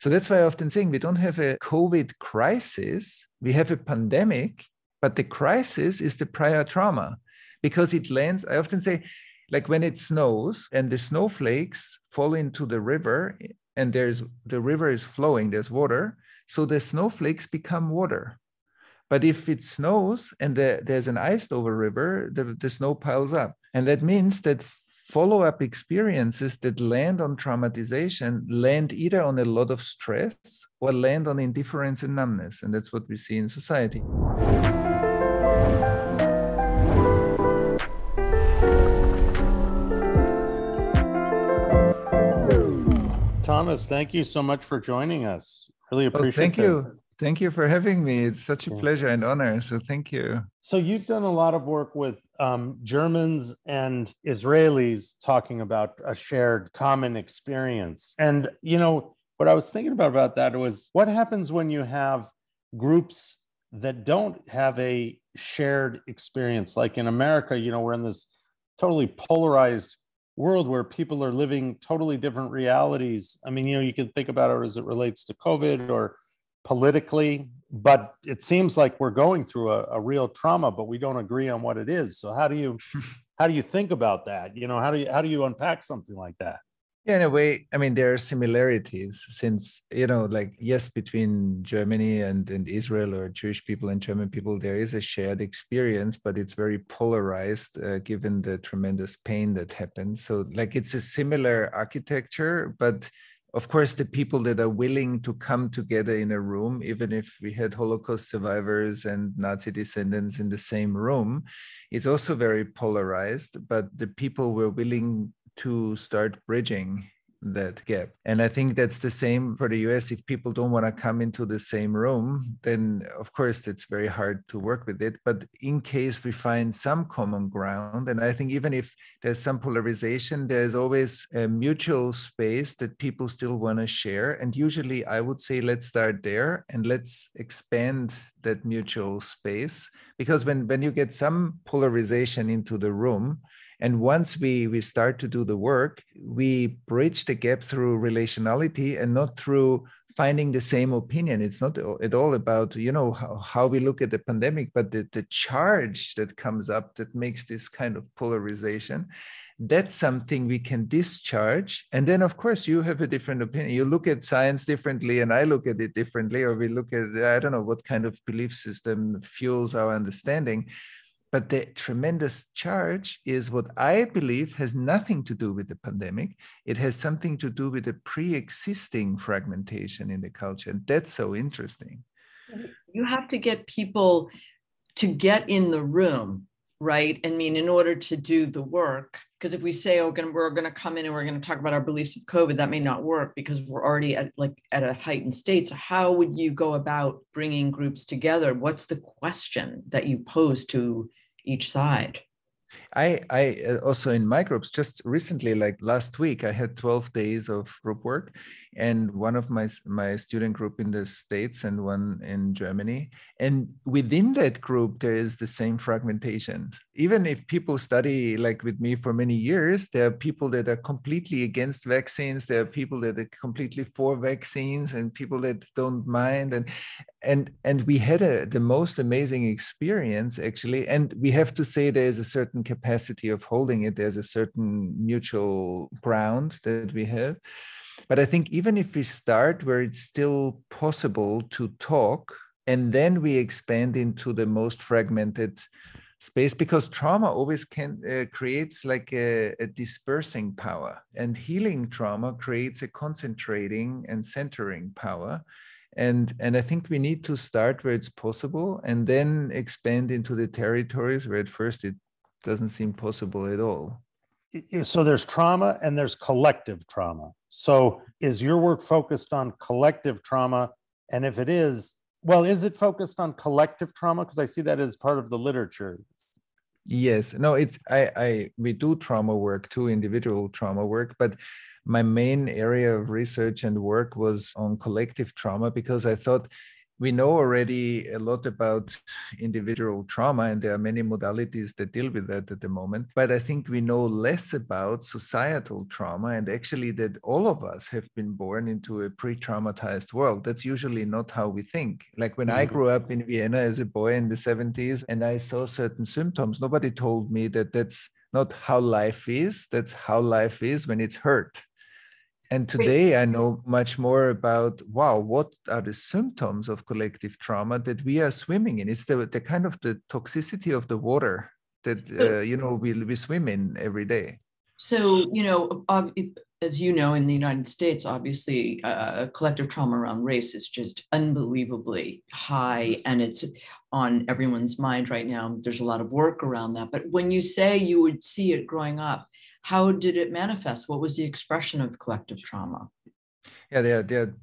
So that's why I often saying we don't have a COVID crisis, we have a pandemic, but the crisis is the prior trauma because it lands, I often say, like when it snows and the snowflakes fall into the river and the river is flowing, there's water, so the snowflakes become water. But if it snows and there's an iced over river, the snow piles up. And that means that follow-up experiences that land on traumatization land either on a lot of stress or land on indifference and numbness. And that's what we see in society. Thomas, thank you so much for joining us. Really appreciate it. Thank you. Thank you for having me. It's such a pleasure and honor. So thank you. So you've done a lot of work with Germans and Israelis talking about a shared common experience. And, you know, what I was thinking about that was what happens when you have groups that don't have a shared experience? Like in America, you know, we're in this totally polarized world where people are living totally different realities. I mean, you know, you can think about it as it relates to COVID or politically, but it seems like we're going through a real trauma, but we don't agree on what it is. So how do you think about that? You know, how do you unpack something like that? Yeah, in a way, I mean, there are similarities since, you know, like, yes, between Germany and Israel or Jewish people and German people, there is a shared experience, but it's very polarized given the tremendous pain that happened. So like it's a similar architecture, but of course, the people that are willing to come together in a room, even if we had Holocaust survivors and Nazi descendants in the same room, is also very polarized. But the people were willing to start bridging that gap. And I think that's the same for the US. If people don't want to come into the same room, then of course it's very hard to work with it. But in case we find some common ground, and I think even if there's some polarization, there's always a mutual space that people still want to share. And usually I would say, let's start there and let's expand that mutual space. Because when you get some polarization into the room, and once we start to do the work, we bridge the gap through relationality and not through finding the same opinion. It's not at all about, you know, how we look at the pandemic, but the charge that comes up that makes this kind of polarization. That's something we can discharge. And then, of course, you have a different opinion. You look at science differently and I look at it differently, or we look at, I don't know, what kind of belief system fuels our understanding. But the tremendous charge is what I believe has nothing to do with the pandemic. It has something to do with the pre-existing fragmentation in the culture. And that's so interesting. You have to get people to get in the room, right? I mean, in order to do the work, because if we say, oh, we're going to come in and we're going to talk about our beliefs of COVID, that may not work because we're already at a heightened state. So how would you go about bringing groups together? What's the question that you pose to each side? I also in my groups, just recently, like last week, I had 12 days of group work, and one of my student group in the States and one in Germany. And within that group, there is the same fragmentation. Even if people study like with me for many years, there are people that are completely against vaccines. There are people that are completely for vaccines and people that don't mind. And we had the most amazing experience, actually. And we have to say there is a certain capacity of holding it. There's a certain mutual ground that we have. But I think even if we start where it's still possible to talk, and then we expand into the most fragmented space, because trauma always creates like a dispersing power, and healing trauma creates a concentrating and centering power. And I think we need to start where it's possible and then expand into the territories where at first it doesn't seem possible at all. So there's trauma and there's collective trauma. So is your work focused on collective trauma? And if it is, well, is it focused on collective trauma? Because I see that as part of the literature. Yes, no, we do trauma work too, individual trauma work, but my main area of research and work was on collective trauma, because I thought we know already a lot about individual trauma, and there are many modalities that deal with that at the moment. But I think we know less about societal trauma, and actually that all of us have been born into a pre-traumatized world. That's usually not how we think. Like when I grew up in Vienna as a boy in the 70s and I saw certain symptoms, nobody told me that that's not how life is. That's how life is when it's hurt. And today I know much more about, wow, what are the symptoms of collective trauma that we are swimming in? It's the kind of the toxicity of the water that, we swim in every day. So, as you know, in the United States, obviously, collective trauma around race is just unbelievably high, and it's on everyone's mind right now. There's a lot of work around that. But when you say you would see it growing up, how did it manifest? What was the expression of collective trauma? Yeah, there are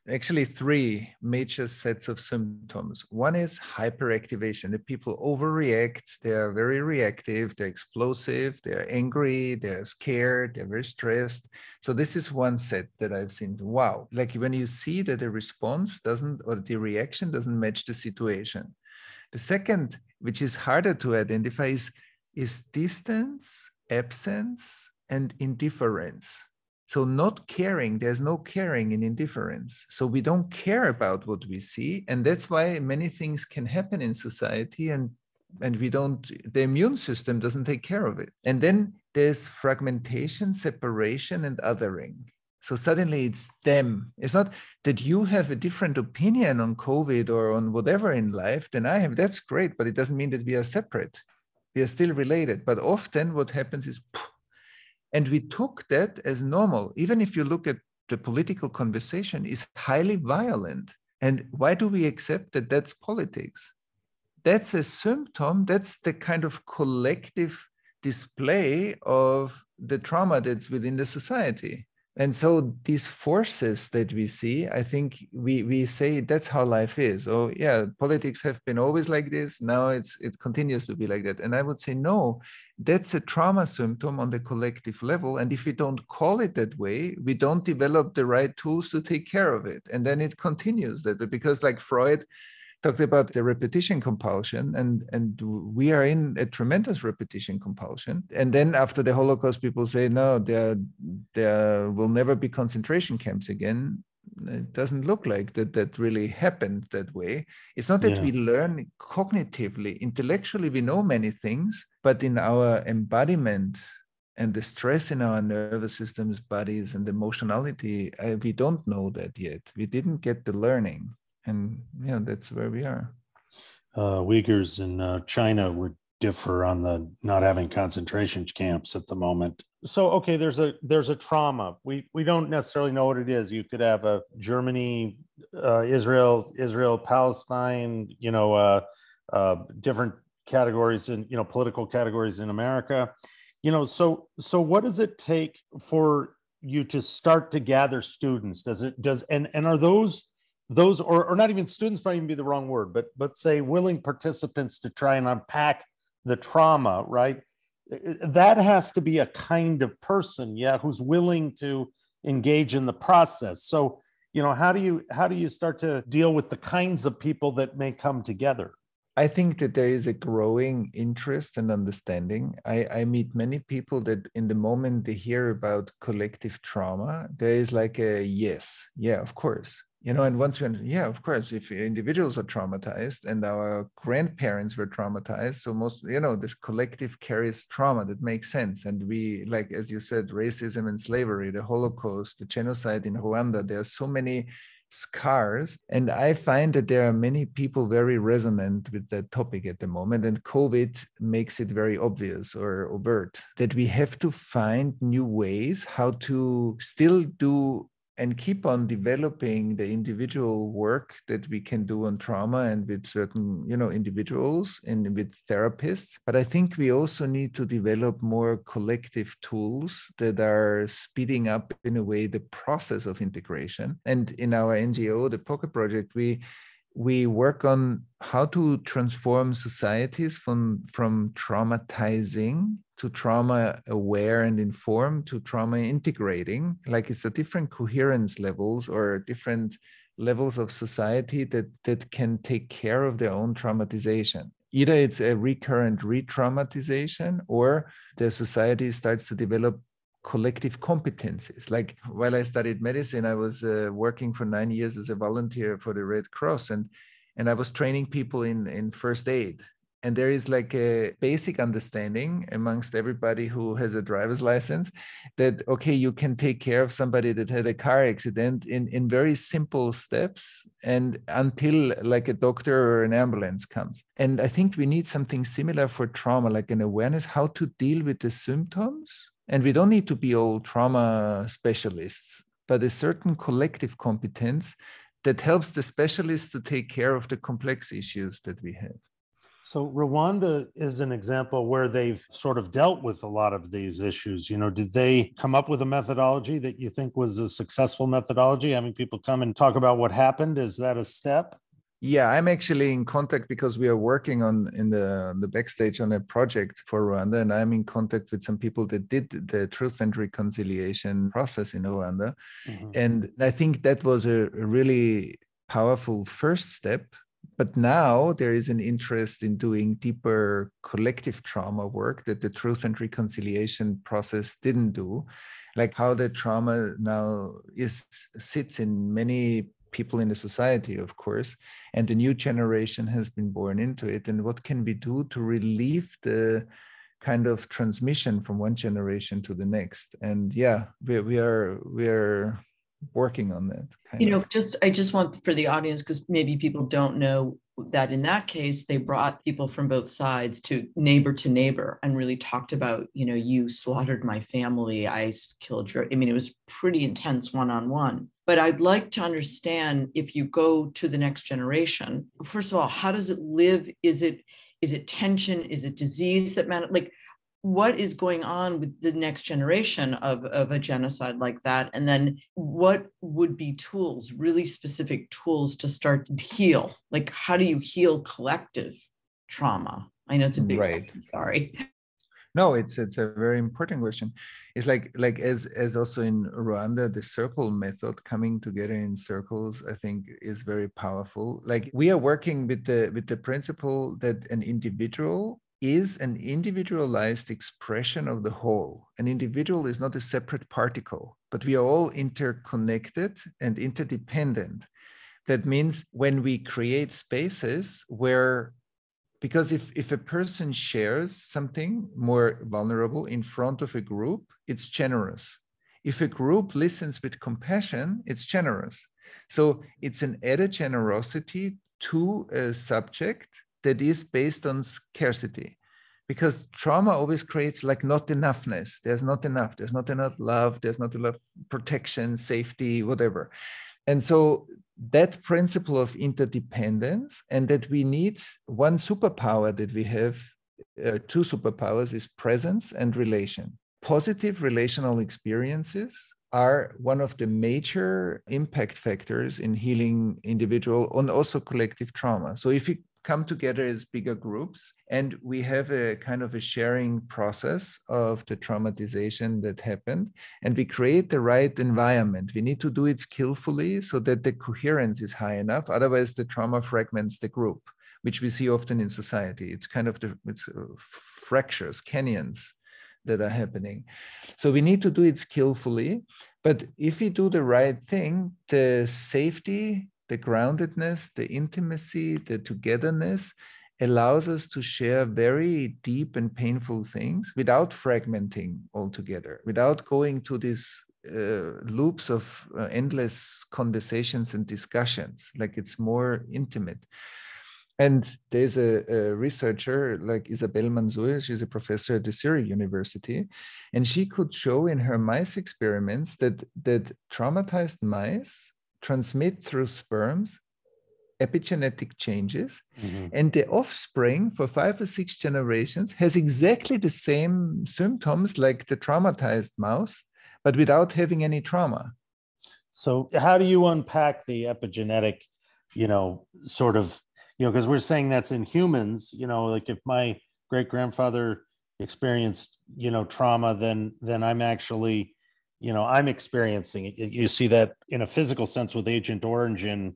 actually three major sets of symptoms. One is hyperactivation. The people overreact. They are very reactive. They're explosive. They're angry. They're scared. They're very stressed. So this is one set that I've seen. Wow. Like when you see that the response doesn't, or the reaction doesn't match the situation. The second, which is harder to identify, is distance, absence, and indifference. So not caring, there's no caring in indifference. So we don't care about what we see. And that's why many things can happen in society and the immune system doesn't take care of it. And then there's fragmentation, separation, and othering. So suddenly it's them. It's not that you have a different opinion on COVID or on whatever in life than I have. That's great, but it doesn't mean that we are separate. We are still related, but often what happens is, and we took that as normal. Even if you look at the political conversation, is highly violent. And why do we accept that that's politics? That's a symptom. That's the kind of collective display of the trauma that's within the society. And so these forces that we see, I think we say that's how life is. Oh yeah, politics have been always like this. Now it continues to be like that. And I would say, no, that's a trauma symptom on the collective level. And if we don't call it that way, we don't develop the right tools to take care of it. And then it continues that way, because like Freud talked about the repetition compulsion, and we are in a tremendous repetition compulsion. And then after the Holocaust, people say, no, there will never be concentration camps again. It doesn't look like that really happened that way. It's not that we learn cognitively, intellectually, we know many things, but in our embodiment and the stress in our nervous systems, bodies, and emotionality, we don't know that yet. We didn't get the learning. And that's where we are. Uyghurs in China would differ on the not having concentration camps at the moment. So, okay, there's a trauma. We don't necessarily know what it is. You could have a Germany, Israel, Palestine, different categories in, political categories in America. So what does it take for you to start to gather students? And are those or not even students might even be the wrong word, but say willing participants to try and unpack the trauma, right? That has to be a kind of person, who's willing to engage in the process. So, how do you start to deal with the kinds of people that may come together? I think that there is a growing interest and understanding. I meet many people that in the moment they hear about collective trauma, there is like a yes, yeah, of course. And once you understand, of course, if individuals are traumatized and our grandparents were traumatized, so most, this collective carries trauma, that makes sense. And we, like, as you said, racism and slavery, the Holocaust, the genocide in Rwanda, there are so many scars. And I find that there are many people very resonant with that topic at the moment. And COVID makes it very obvious or overt that we have to find new ways how to still do and keep on developing the individual work that we can do on trauma and with certain, individuals and with therapists. But I think we also need to develop more collective tools that are speeding up, in a way, the process of integration. And in our NGO, the Pocket Project, we work on how to transform societies from traumatizing to trauma aware and informed to trauma integrating. Like it's a different coherence levels or different levels of society that can take care of their own traumatization. Either it's a recurrent re-traumatization, or the society starts to develop collective competencies. Like while I studied medicine, I was working for 9 years as a volunteer for the Red Cross, and I was training people in first aid. And there is like a basic understanding amongst everybody who has a driver's license that, okay, you can take care of somebody that had a car accident in very simple steps, and until like a doctor or an ambulance comes. And I think we need something similar for trauma, like an awareness how to deal with the symptoms. And we don't need to be all trauma specialists, but a certain collective competence that helps the specialists to take care of the complex issues that we have. So Rwanda is an example where they've sort of dealt with a lot of these issues. You know, did they come up with a methodology that you think was a successful methodology? Having people come and talk about what happened, is that a step? Yeah, I'm actually in contact because we are working on in the backstage on a project for Rwanda, and I'm in contact with some people that did the truth and reconciliation process in Rwanda. Mm-hmm. And I think that was a really powerful first step. But now there is an interest in doing deeper collective trauma work that the truth and reconciliation process didn't do, like how the trauma now sits in many people in the society, of course, and the new generation has been born into it. And what can we do to relieve the kind of transmission from one generation to the next? And yeah, we are working on that. I just want for the audience, because maybe people don't know that in that case, they brought people from both sides to neighbor and really talked about, you slaughtered my family, I killed it was pretty intense one-on-one. But I'd like to understand, if you go to the next generation, first of all, how does it live? Is it tension? Is it disease that matters? Like, what is going on with the next generation of a genocide like that? And then what would be tools, really specific tools to start to heal? Like, how do you heal collective trauma? I know it's a big question, sorry. No, it's a very important question. It's like as also in Rwanda, the circle method, coming together in circles, I think is very powerful. Like we are working with the principle that an individual is an individualized expression of the whole. An individual is not a separate particle, but we are all interconnected and interdependent. That means when we create spaces where, because if a person shares something more vulnerable in front of a group, it's generous. If a group listens with compassion, it's generous. So it's an added generosity to a subject that is based on scarcity, because trauma always creates like not enoughness. There's not enough love, there's not enough protection, safety, whatever. And so that principle of interdependence, and that we need one superpower that we have, two superpowers, is presence and relation. Positive relational experiences are one of the major impact factors in healing individual and also collective trauma. So if you come together as bigger groups and we have a kind of a sharing process of the traumatization that happened, and we create the right environment, we need to do it skillfully so that the coherence is high enough. Otherwise, the trauma fragments the group, which we see often in society. It's kind of it's fractures, canyons that are happening. So we need to do it skillfully. But if we do the right thing, the safety, the groundedness, the intimacy, the togetherness allows us to share very deep and painful things without fragmenting altogether, without going to these loops of endless conversations and discussions. Like it's more intimate. And there's a researcher like Isabel Mansour, she's a professor at the Syriac University, and she could show in her mice experiments that traumatized mice transmit through sperms epigenetic changes, and the offspring for 5 or 6 generations has exactly the same symptoms like the traumatized mouse, but without having any trauma. So how do you unpack the epigenetic, sort of, because we're saying that's in humans, like if my great-grandfather experienced, trauma, then I'm actually, I'm experiencing it. You see that in a physical sense with Agent Orange in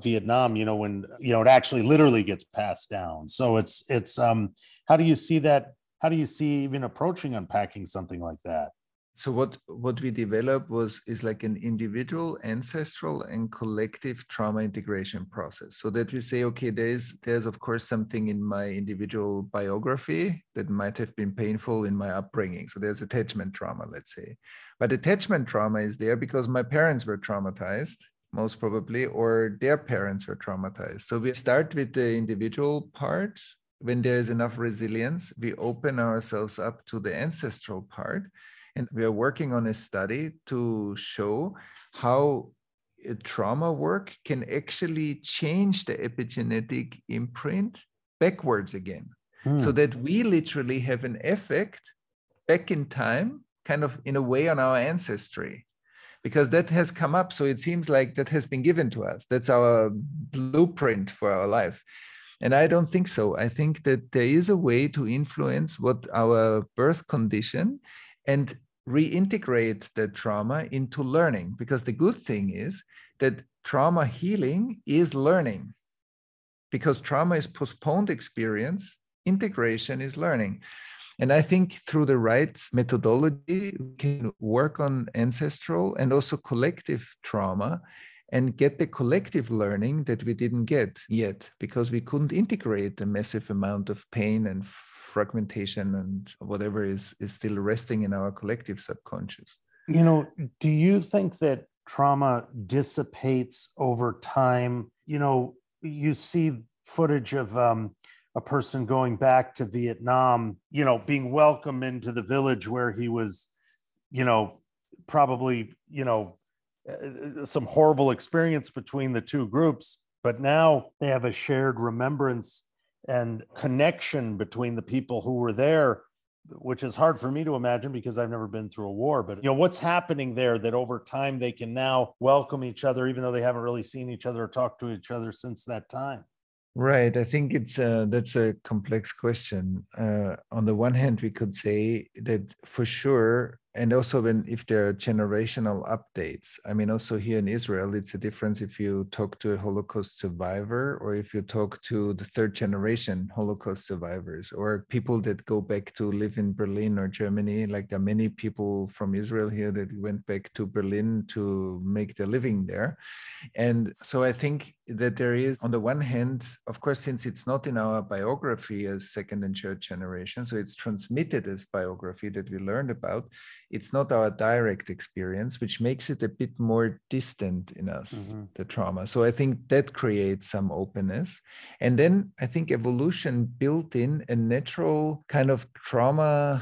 Vietnam, when, it actually literally gets passed down. So it's how do you see that? How do you see even approaching unpacking something like that? So what we developed is like an individual, ancestral, and collective trauma integration process. So that we say, okay, there's of course something in my individual biography that might have been painful in my upbringing. So there's attachment trauma, let's say. But attachment trauma is there because my parents were traumatized, most probably, or their parents were traumatized. So we start with the individual part. When there is enough resilience, we open ourselves up to the ancestral part. And we are working on a study to show how trauma work can actually change the epigenetic imprint backwards again. So that we literally have an effect back in time, kind of in a way on our ancestry, because that has come up. So it seems like that has been given to us. That's our blueprint for our life. And I don't think so. I think that there is a way to influence what our birth condition and reintegrate the trauma into learning, because the good thing is that trauma healing is learning, because trauma is postponed experience, integration is learning. And I think through the right methodology, we can work on ancestral and also collective trauma and get the collective learning that we didn't get yet, because we couldn't integrate a massive amount of pain and fragmentation and whatever is still resting in our collective subconscious. Do you think that trauma dissipates over time? You see footage of a person going back to Vietnam, being welcomed into the village where he was, probably, some horrible experience between the two groups, but now they have a shared remembrance and connection between the people who were there, which is hard for me to imagine because I've never been through a war. But what's happening there that over time they can now welcome each other, even though they haven't really seen each other or talked to each other since that time? Right. I think that's a complex question. On the one hand, we could say that for sure, and also if there are generational updates. I mean, also here in Israel, it's a difference if you talk to a Holocaust survivor or if you talk to the third generation Holocaust survivors or people that go back to live in Berlin or Germany. Like there are many people from Israel here that went back to Berlin to make their living there. And so I think that there is, on the one hand, of course, since it's not in our biography as second and third generation, so it's transmitted as biography that we learned about, it's not our direct experience, which makes it a bit more distant in us, the trauma. So I think that creates some openness. And then I think evolution built in a natural kind of trauma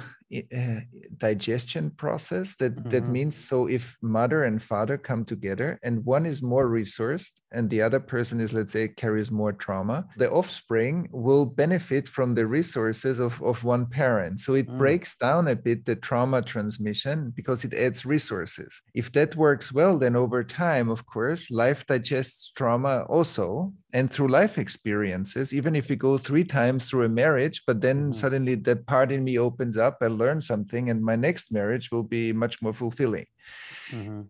digestion process that means, so if mother and father come together and one is more resourced and the other person is, let's say, carries more trauma, the offspring will benefit from the resources of one parent. So it breaks down a bit the trauma transmission because it adds resources. If that works well, then over time, of course, life digests trauma also, and through life experiences, even if we go 3 times through a marriage, but then suddenly that part in me opens up, I learn something, and my next marriage will be much more fulfilling.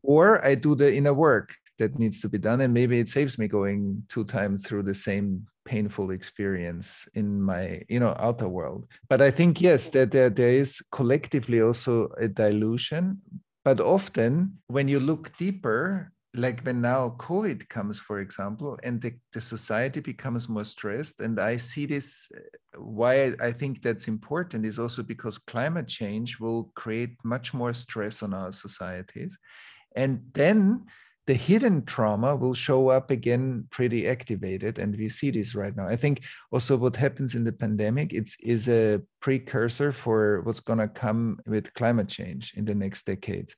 Or I do the inner work that needs to be done, and maybe it saves me going 2 times through the same painful experience in my outer world. But I think, yes, that there is collectively also a dilution. But often when you look deeper, like when now COVID comes, for example, and the society becomes more stressed, and I see this, why I think that's important is also because climate change will create much more stress on our societies. And then the hidden trauma will show up again pretty activated. And we see this right now. I think also what happens in the pandemic, is a precursor for what's going to come with climate change in the next decades.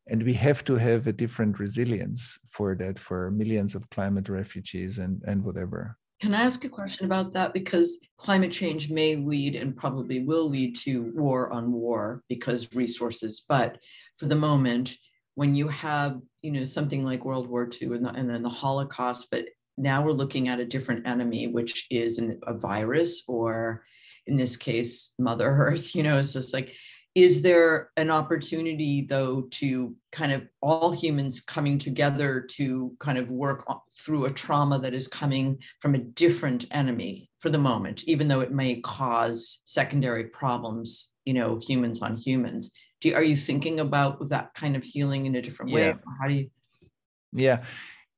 And we have to have a different resilience for that, for millions of climate refugees and whatever. Can I ask a question about that? Because climate change may lead and probably will lead to war on war because resources. But for the moment, when you have, something like World War II and then the Holocaust, but now we're looking at a different enemy, which is a virus or in this case, Mother Earth, it's just like, is there an opportunity though to kind of all humans coming together to kind of work through a trauma that is coming from a different enemy for the moment, even though it may cause secondary problems, humans on humans? Are you thinking about that kind of healing in a different way? Or how do you? Yeah,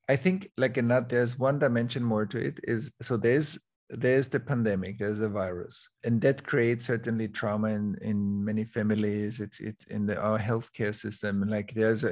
I think there's one dimension more to it is, so there's the pandemic, there's a virus, and that creates certainly trauma in many families. It's in our healthcare system, like there's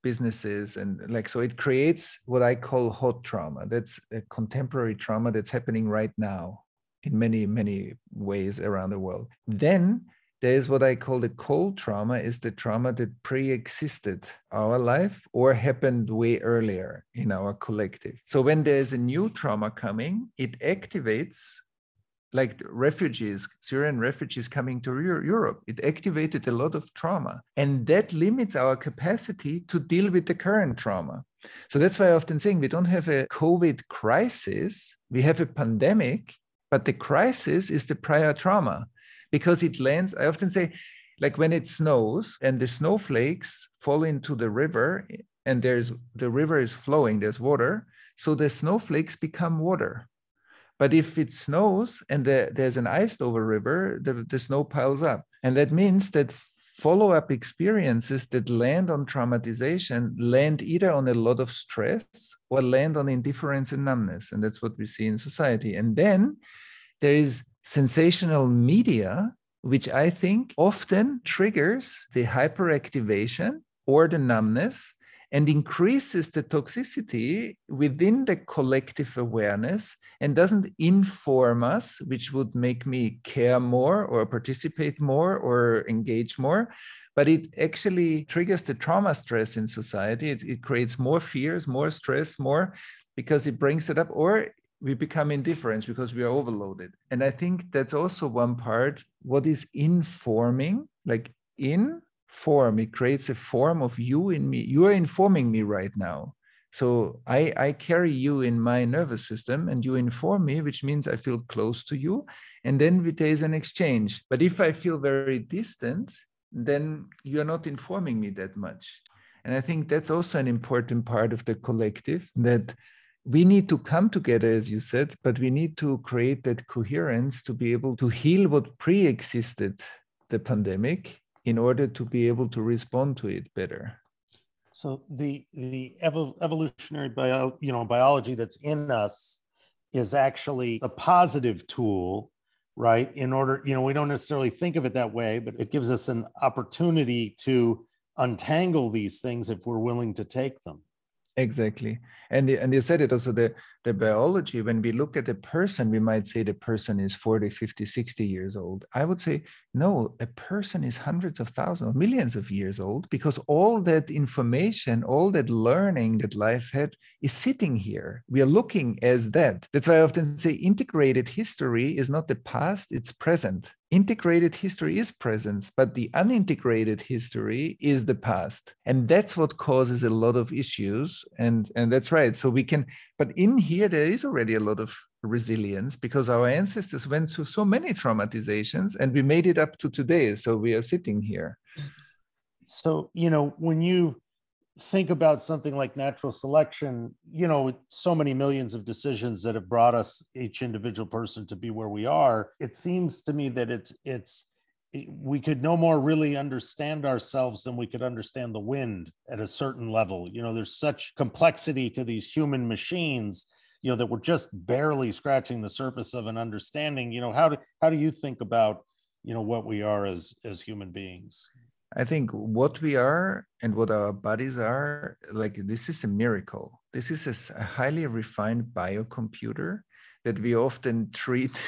businesses, and so it creates what I call hot trauma. That's a contemporary trauma that's happening right now in many, many ways around the world. Then there's what I call the cold trauma, is the trauma that pre-existed our life or happened way earlier in our collective. So when there's a new trauma coming, it activates, like refugees, Syrian refugees coming to Europe. It activated a lot of trauma, and that limits our capacity to deal with the current trauma. So that's why I often saying we don't have a COVID crisis, we have a pandemic, but the crisis is the prior trauma. Because it lands, I often say, like when it snows and the snowflakes fall into the river and the river is flowing, there's water, so the snowflakes become water. But if it snows and there's an iced over river, the snow piles up. And that means that follow-up experiences that land on traumatization land either on a lot of stress or land on indifference and numbness. And that's what we see in society. And then there is sensational media, which I think often triggers the hyperactivation or the numbness and increases the toxicity within the collective awareness and doesn't inform us, which would make me care more or participate more or engage more. But it actually triggers the trauma stress in society. It creates more fears, more stress, more, because it brings it up, or we become indifferent because we are overloaded. And I think that's also one part, what is informing, like inform, it creates a form of you in me. You are informing me right now. So I carry you in my nervous system and you inform me, which means I feel close to you. And then there is an exchange. But if I feel very distant, then you're not informing me that much. And I think that's also an important part of the collective, that we need to come together, as you said, but we need to create that coherence to be able to heal what pre-existed the pandemic in order to be able to respond to it better. So the evolutionary biology that's in us is actually a positive tool, right? In order, we don't necessarily think of it that way, but it gives us an opportunity to untangle these things if we're willing to take them. Exactly. And you said it also, the biology, when we look at a person, we might say the person is 40, 50, 60 years old. I would say, no, a person is hundreds of thousands, millions of years old, because all that information, all that learning that life had is sitting here. We are looking as that. That's why I often say integrated history is not the past, it's present. Integrated history is presence, but the unintegrated history is the past. And that's what causes a lot of issues. And that's right. So we can, but in here, there is already a lot of resilience because our ancestors went through so many traumatizations and we made it up to today. So we are sitting here. So, when you think about something like natural selection, so many millions of decisions that have brought us, each individual person, to be where we are, it seems to me that we could no more really understand ourselves than we could understand the wind at a certain level. There's such complexity to these human machines, that we're just barely scratching the surface of an understanding. How do you think about, what we are as human beings? I think what we are and what our bodies are, like, this is a miracle. This is a highly refined biocomputer that we often treat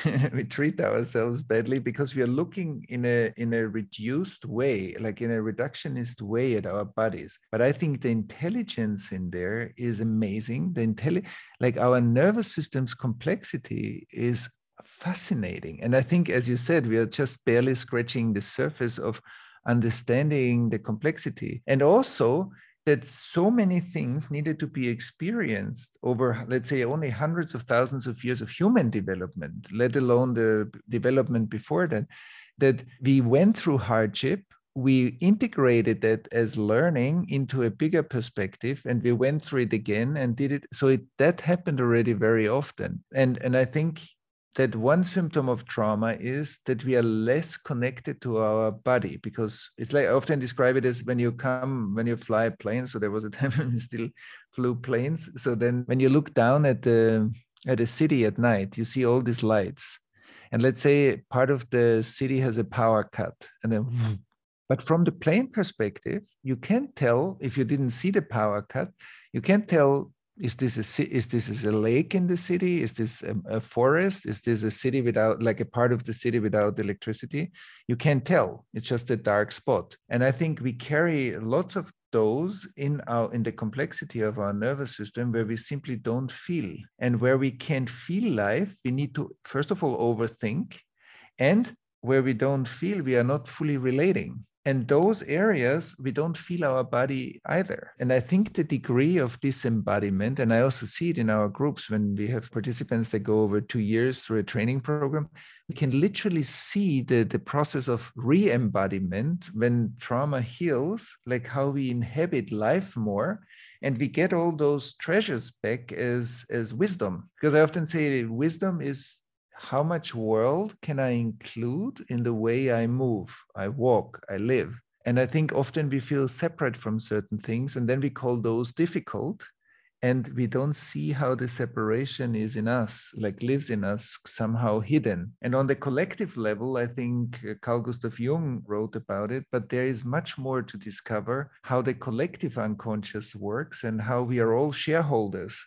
ourselves badly because we are looking in a reduced way, like in a reductionist way at our bodies. But I think the intelligence in there is amazing. Like our nervous system's complexity is fascinating. And I think, as you said, we are just barely scratching the surface of understanding the complexity. And also, that so many things needed to be experienced over, let's say, only hundreds of thousands of years of human development, let alone the development before that, that we went through hardship, we integrated that as learning into a bigger perspective, and we went through it again and did it. So that happened already very often. And I think that one symptom of trauma is that we are less connected to our body, because it's like I often describe it as when you fly a plane. So there was a time when we still flew planes. So then when you look down at a city at night, you see all these lights. And let's say part of the city has a power cut, and then, but from the plane perspective, you can't tell if you didn't see the power cut. You can't tell, is this a lake in the city? Is this a forest? Is this a city without, like a part of the city without electricity? You can't tell. It's just a dark spot. And I think we carry lots of those in the complexity of our nervous system, where we simply don't feel. And where we can't feel life, we need to, first of all, overthink. And where we don't feel, we are not fully relating. And those areas, we don't feel our body either. And I think the degree of disembodiment, and I also see it in our groups when we have participants that go over 2 years through a training program, we can literally see the process of re-embodiment when trauma heals, like how we inhabit life more. And we get all those treasures back as wisdom. Because I often say wisdom is, how much world can I include in the way I move, I walk, I live? And I think often we feel separate from certain things, and then we call those difficult, and we don't see how the separation is in us, like lives in us, somehow hidden. And on the collective level, I think Carl Gustav Jung wrote about it, but there is much more to discover, how the collective unconscious works and how we are all shareholders.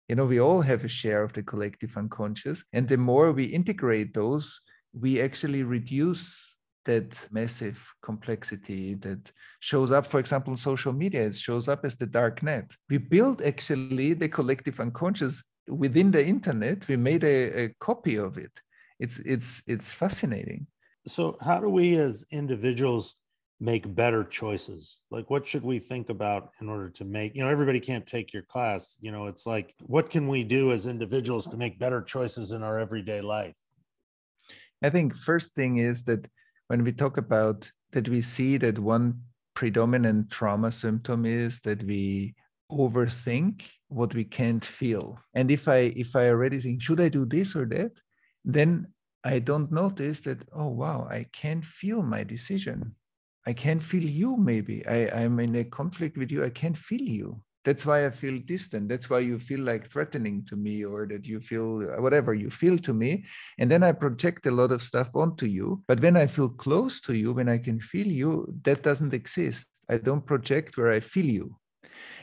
You know, we all have a share of the collective unconscious. And the more we integrate those, we actually reduce that massive complexity that shows up, for example, in social media. It shows up as the dark net. We built actually the collective unconscious within the internet. We made a copy of it. It's fascinating. So how do we as individuals make better choices? Like, what should we think about in order to make, everybody can't take your class. It's like, what can we do as individuals to make better choices in our everyday life? I think first thing is that when we talk about that, we see that one predominant trauma symptom is that we overthink what we can't feel. And if I already think, should I do this or that? Then I don't notice that, oh, wow, I can't feel my decision. I can't feel you, maybe. I'm in a conflict with you. I can't feel you. That's why I feel distant. That's why you feel like threatening to me, or that you feel whatever you feel to me. And then I project a lot of stuff onto you. But when I feel close to you, when I can feel you, that doesn't exist. I don't project where I feel you.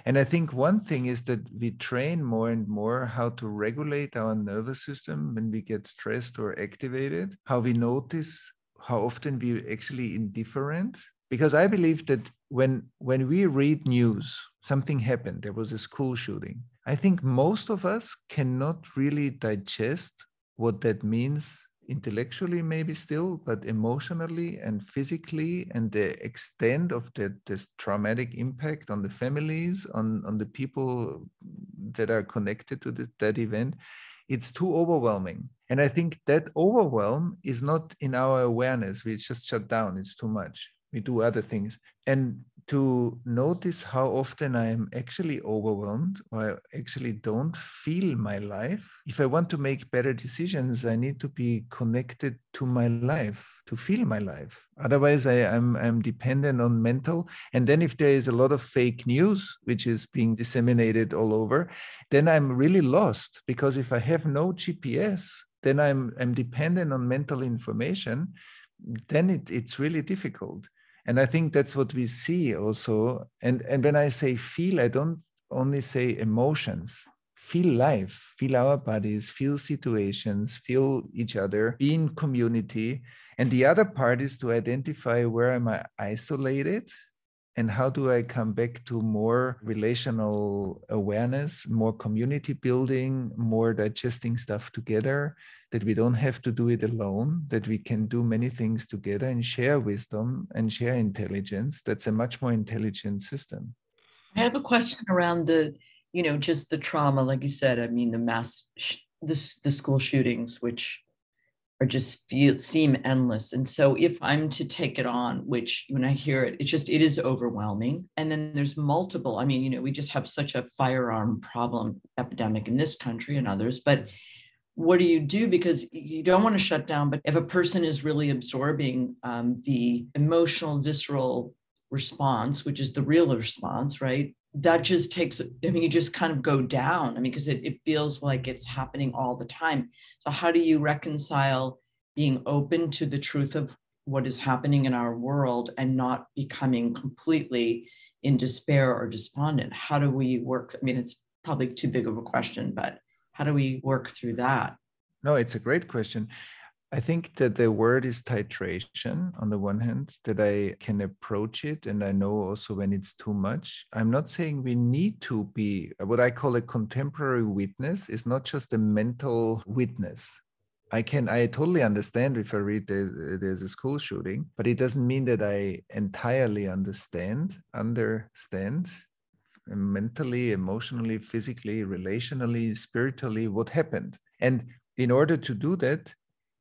And I think one thing is that we train more and more how to regulate our nervous system when we get stressed or activated, how we notice how often we're actually indifferent. Because I believe that when we read news, something happened, there was a school shooting, I think most of us cannot really digest what that means intellectually, maybe still, but emotionally and physically, and the extent of this traumatic impact on the families, on the people that are connected to that event, it's too overwhelming. And I think that overwhelm is not in our awareness. We just shut down. It's too much. We do other things. And to notice how often I am actually overwhelmed, or I actually don't feel my life. If I want to make better decisions, I need to be connected to my life, to feel my life. Otherwise, I'm dependent on mental. And then if there is a lot of fake news, which is being disseminated all over, then I'm really lost. Because if I have no GPS, then I'm dependent on mental information. Then it's really difficult. And I think that's what we see also. And when I say feel, I don't only say emotions. Feel life, feel our bodies, feel situations, feel each other, be in community. And the other part is to identify where am I isolated and how do I come back to more relational awareness, more community building, more digesting stuff together, that we don't have to do it alone, that we can do many things together and share wisdom and share intelligence. That's a much more intelligent system. I have a question around just the trauma, like you said. I mean, the school shootings, which are just seem endless. And so if I'm to take it on, which when I hear it, it is overwhelming. And then there's multiple, I mean, we just have such a firearm problem epidemic in this country and others, but what do you do? Because you don't want to shut down, but if a person is really absorbing the emotional, visceral response, which is the real response, right? That just takes, you just kind of go down. Because it feels like it's happening all the time. So how do you reconcile being open to the truth of what is happening in our world and not becoming completely in despair or despondent? How do we work? It's probably too big of a question, but how do we work through that? No, it's a great question. I think that the word is titration on the one hand, that I can approach it. And I know also when it's too much. I'm not saying we need to be what I call a contemporary witness. Is not just a mental witness. I totally understand if I read there's a school shooting, but it doesn't mean that I entirely understand mentally, emotionally, physically, relationally, spiritually what happened. And in order to do that,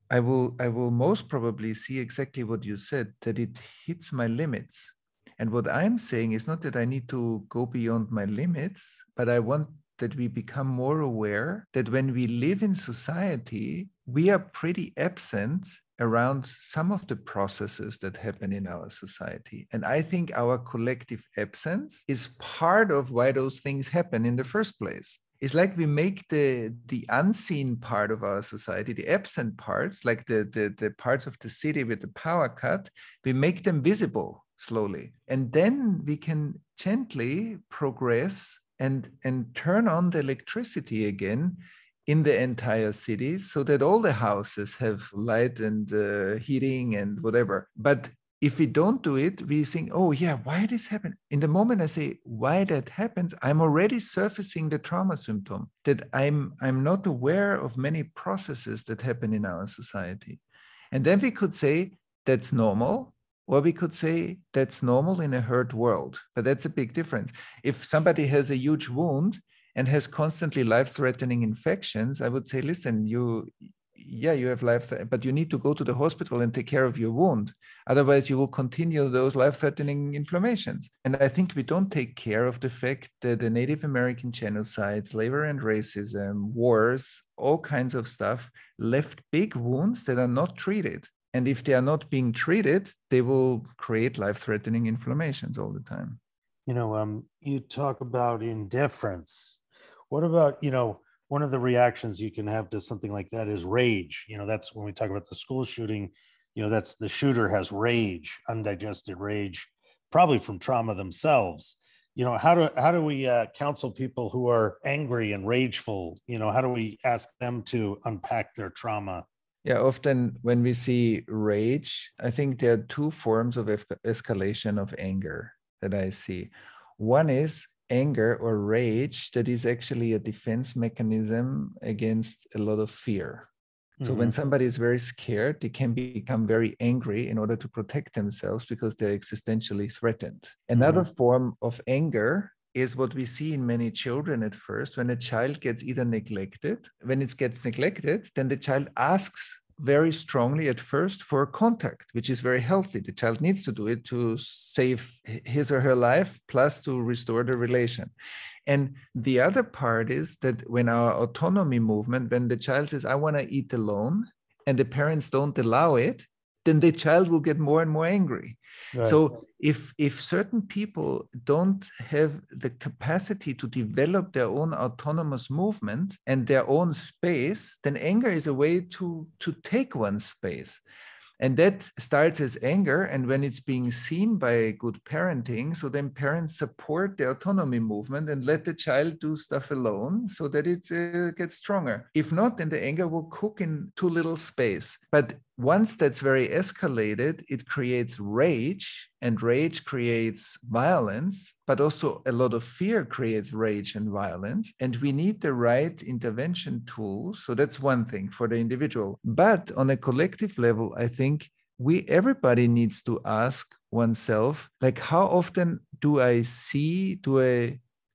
I will most probably see exactly what you said, that it hits my limits. And what I'm saying is not that I need to go beyond my limits, but I want that we become more aware that when we live in society, we are pretty absent around some of the processes that happen in our society. And I think our collective absence is part of why those things happen in the first place. It's like we make the unseen part of our society, the absent parts, like the parts of the city with the power cut, we make them visible slowly. And then we can gently progress and turn on the electricity again in the entire city so that all the houses have light and heating and whatever. But if we don't do it, we think, oh yeah, why this happened? In the moment I say why that happens, I'm already surfacing the trauma symptom, that I'm not aware of many processes that happen in our society. And then we could say that's normal, or we could say that's normal in a hurt world. But that's a big difference. If somebody has a huge wound and has constantly life-threatening infections, I would say, listen, you have but you need to go to the hospital and take care of your wound. Otherwise, you will continue those life-threatening inflammations. And I think we don't take care of the fact that the Native American genocides, slavery and racism, wars, all kinds of stuff left big wounds that are not treated. And if they are not being treated, they will create life-threatening inflammations all the time. You talk about indifference. What about, one of the reactions you can have to something like that is rage. That's when we talk about the school shooting, that's the shooter has rage, undigested rage, probably from trauma themselves. How do we counsel people who are angry and rageful? How do we ask them to unpack their trauma? Yeah, often when we see rage, I think there are two forms of escalation of anger that I see. One is anger or rage that is actually a defense mechanism against a lot of fear. So when somebody is very scared, they can become very angry in order to protect themselves because they're existentially threatened. Another form of anger is what we see in many children at first. When a child gets either neglected, when it gets neglected, then the child asks very strongly at first for contact, which is very healthy. The child needs to do it to save his or her life, plus to restore the relation. And the other part is that when our autonomy movement, when the child says, I want to eat alone, and the parents don't allow it, then the child will get more and more angry. Right. So if certain people don't have the capacity to develop their own autonomous movement and their own space, then anger is a way to take one space. And that starts as anger. And when it's being seen by good parenting, so then parents support the autonomy movement and let the child do stuff alone so that it gets stronger. If not, then the anger will cook in too little space. But once that's very escalated, it creates rage, and rage creates violence, but also a lot of fear creates rage and violence. And we need the right intervention tools. So that's one thing for the individual. But on a collective level, I think everybody needs to ask oneself, like, how often do I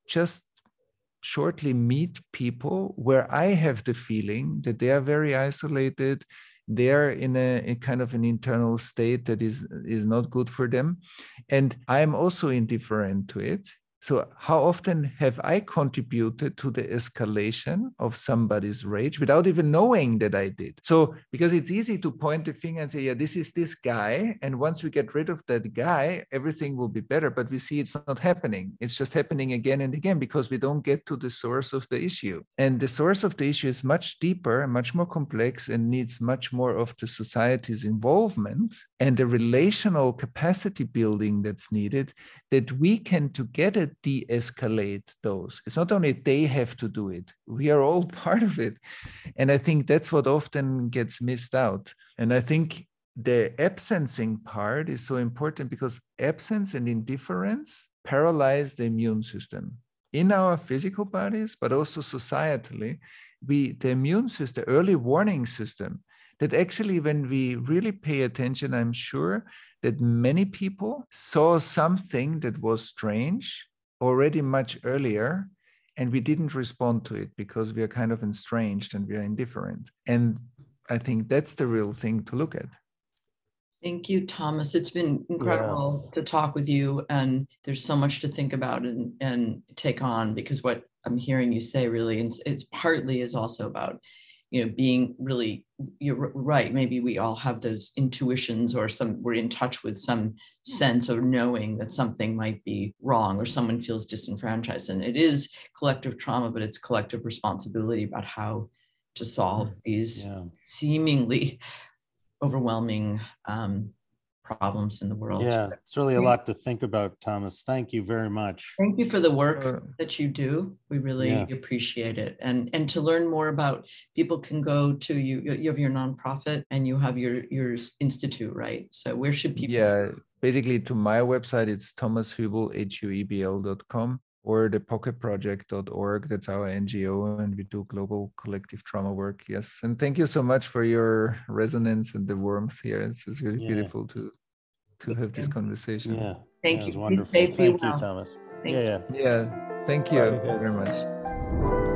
just shortly meet people where I have the feeling that they are very isolated, they are in a kind of an internal state that is not good for them, and I'm also indifferent to it. So how often have I contributed to the escalation of somebody's rage without even knowing that I did? So because it's easy to point the finger and say, yeah, this is this guy. And once we get rid of that guy, everything will be better. But we see it's not happening. It's just happening again and again because we don't get to the source of the issue. And the source of the issue is much deeper and much more complex and needs much more of the society's involvement and the relational capacity building that's needed, that we can together de-escalate those. It's not only they have to do it, we are all part of it. And I think that's what often gets missed out. And I think the absencing part is so important because absence and indifference paralyze the immune system in our physical bodies, but also societally. The immune system, early warning system, that actually when we really pay attention, I'm sure that many people saw something that was strange already much earlier, and we didn't respond to it because we are kind of estranged and we are indifferent. And I think that's the real thing to look at. Thank you, Thomas. It's been incredible to talk with you, and there's so much to think about and take on, because what I'm hearing you say really, it's partly is also about, being really, you're right, maybe we all have those intuitions, or we're in touch with some sense of knowing that something might be wrong or someone feels disenfranchised. And it is collective trauma, but it's collective responsibility about how to solve these seemingly overwhelming problems in the world. Yeah, it's really a lot to think about, Thomas. Thank you very much. Thank you for the work that you do. We really appreciate it. And to learn more about, people can go to you have your nonprofit and you have your institute, right? So where should people go? Basically to my website, it's thomashübl, HUEBL.com, or the pocketproject.org. That's our NGO, and we do global collective trauma work. Yes. And thank you so much for your resonance and the warmth here. It's just really beautiful to have this conversation. Yeah. Thank you. It was wonderful. Thank you, Thomas. Thank you very much.